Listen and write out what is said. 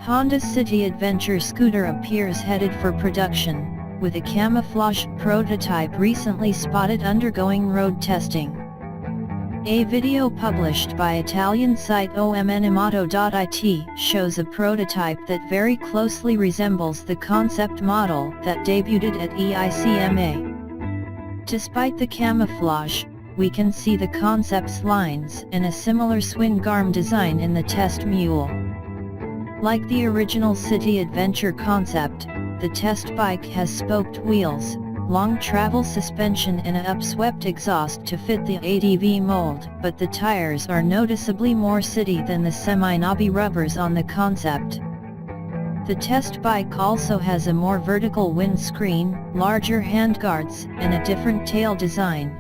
Honda City Adventure scooter appears headed for production, with a camouflage prototype recently spotted undergoing road testing. A video published by Italian site omnimoto.it shows a prototype that very closely resembles the concept model that debuted at EICMA. Despite the camouflage, we can see the concept's lines and a similar swing arm design in the test mule. Like the original City Adventure concept, the test bike has spoked wheels, long travel suspension and an upswept exhaust to fit the ADV mold, but the tires are noticeably more city than the semi-knobby rubbers on the concept. The test bike also has a more vertical windscreen, larger handguards, and a different tail design.